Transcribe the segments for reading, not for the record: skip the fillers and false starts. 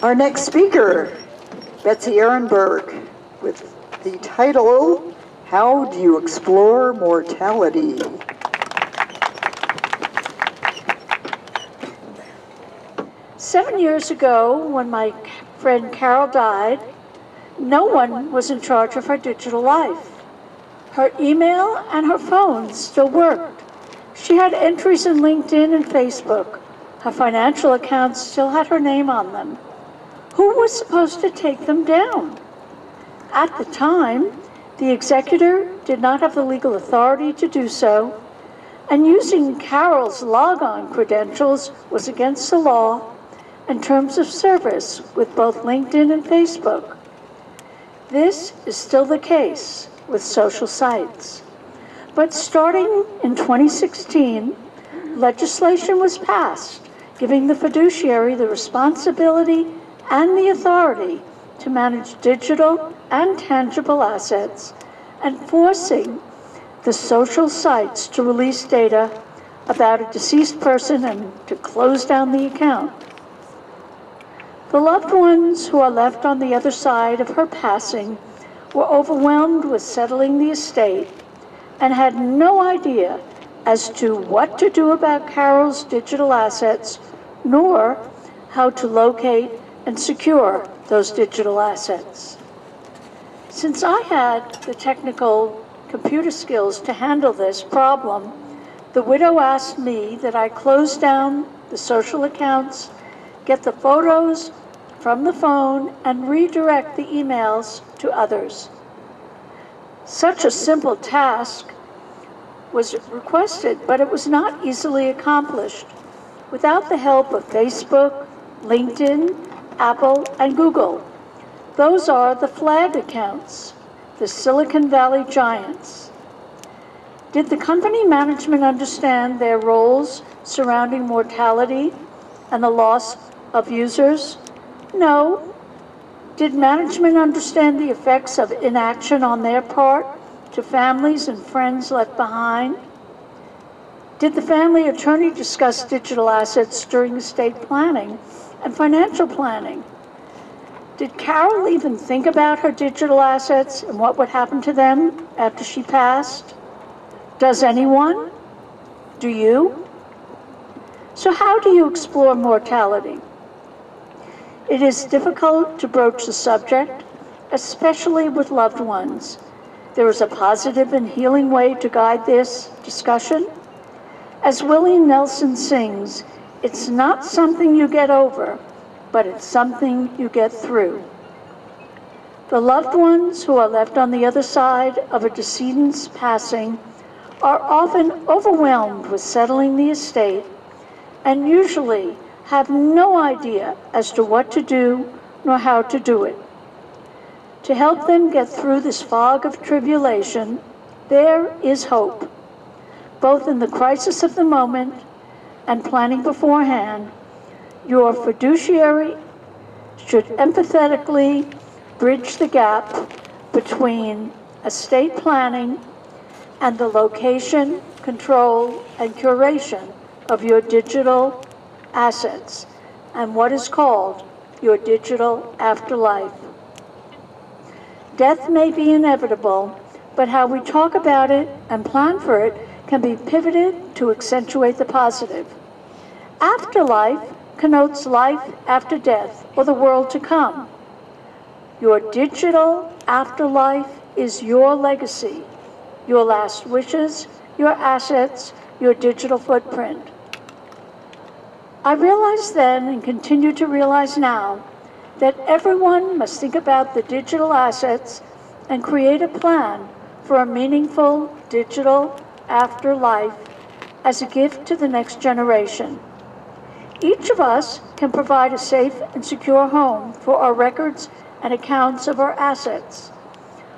Our next speaker, Betsy Ehrenberg, with the title, How Do You Explore Mortality? Seven years ago, when my friend Carol died, no one was in charge of her digital life. Her email and her phone still worked. She had entries in LinkedIn and Facebook. Her financial accounts still had her name on them. Who was supposed to take them down? At the time, the executor did not have the legal authority to do so, and using Carol's logon credentials was against the law and terms of service with both LinkedIn and Facebook. This is still the case with social sites. But starting in 2016, legislation was passed giving the fiduciary the responsibility and the authority to manage digital and tangible assets, and forcing the social sites to release data about a deceased person and to close down the account. The loved ones who are left on the other side of her passing were overwhelmed with settling the estate and had no idea as to what to do about Carol's digital assets, nor how to locate and secure those digital assets. Since I had the technical computer skills to handle this problem, the widow asked me that I close down the social accounts, get the photos from the phone, and redirect the emails to others. Such a simple task was requested, but it was not easily accomplished. Without the help of Facebook, LinkedIn, Apple, and Google. Those are the flag accounts, the Silicon Valley giants. Did the company management understand their roles surrounding mortality and the loss of users? No. Did management understand the effects of inaction on their part to families and friends left behind? Did the family attorney discuss digital assets during estate planning and financial planning? Did Carol even think about her digital assets and what would happen to them after she passed? Does anyone? Do you? So how do you explore mortality? It is difficult to broach the subject, especially with loved ones. There is a positive and healing way to guide this discussion. As Willie Nelson sings, it's not something you get over, but it's something you get through. The loved ones who are left on the other side of a decedent's passing are often overwhelmed with settling the estate and usually have no idea as to what to do nor how to do it. To help them get through this fog of tribulation, there is hope. Both in the crisis of the moment and planning beforehand, your fiduciary should empathetically bridge the gap between estate planning and the location, control, and curation of your digital assets and what is called your digital afterlife. Death may be inevitable, but how we talk about it and plan for it can be pivoted to accentuate the positive. Afterlife connotes life after death or the world to come. Your digital afterlife is your legacy, your last wishes, your assets, your digital footprint. I realized then and continue to realize now that everyone must think about the digital assets and create a plan for a meaningful digital afterlife as a gift to the next generation. Each of us can provide a safe and secure home for our records and accounts of our assets.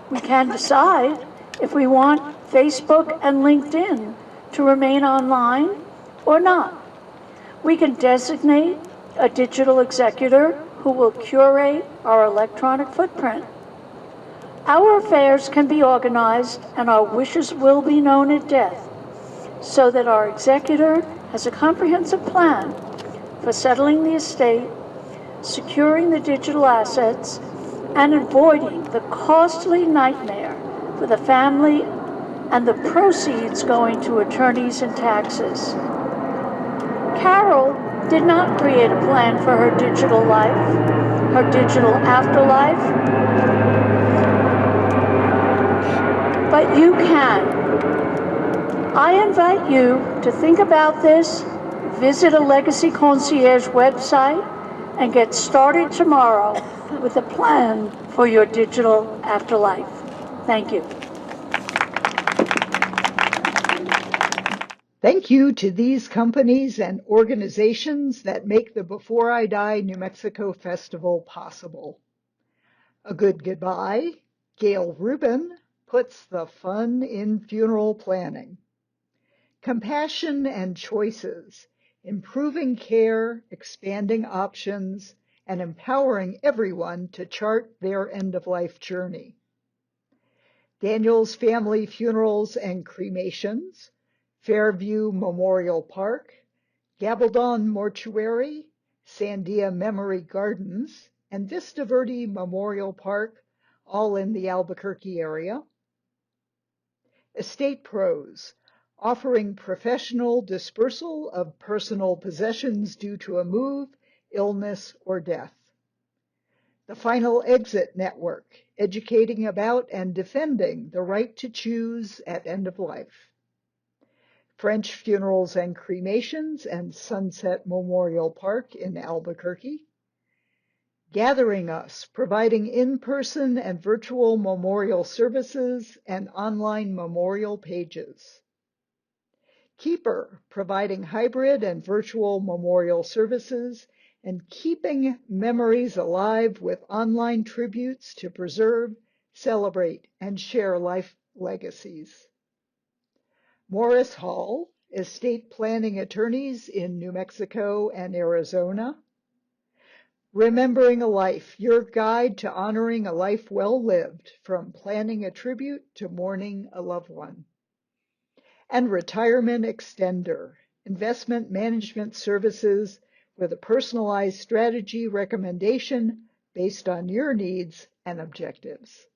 We can decide if we want Facebook and LinkedIn to remain online or not. We can designate a digital executor who will curate our electronic footprint. Our affairs can be organized and our wishes will be known at death, so that our executor has a comprehensive plan for settling the estate, securing the digital assets, and avoiding the costly nightmare for the family and the proceeds going to attorneys and taxes. Carol did not create a plan for her digital life, her digital afterlife, but you can. I invite you to think about this, visit a Legacy Concierge website, and get started tomorrow with a plan for your digital afterlife. Thank you. Thank you to these companies and organizations that make the Before I Die New Mexico Festival possible. A good goodbye. Gail Rubin puts the fun in funeral planning. Compassion and choices, improving care, expanding options, and empowering everyone to chart their end-of-life journey. Daniel's Family Funerals and Cremations, Fairview Memorial Park, Gabaldon Mortuary, Sandia Memory Gardens, and Vista Verde Memorial Park, all in the Albuquerque area. Estate Pros, offering professional dispersal of personal possessions due to a move, illness, or death. The Final Exit Network, educating about and defending the right to choose at end of life. French Funerals and Cremations and Sunset Memorial Park in Albuquerque. Gathering Us, providing in-person and virtual memorial services and online memorial pages. Keeper, providing hybrid and virtual memorial services and keeping memories alive with online tributes to preserve, celebrate, and share life legacies. Morris Hall, estate planning attorneys in New Mexico and Arizona. Remembering a Life, your guide to honoring a life well lived, from planning a tribute to mourning a loved one. And Retirement Extender, investment management services with a personalized strategy recommendation based on your needs and objectives.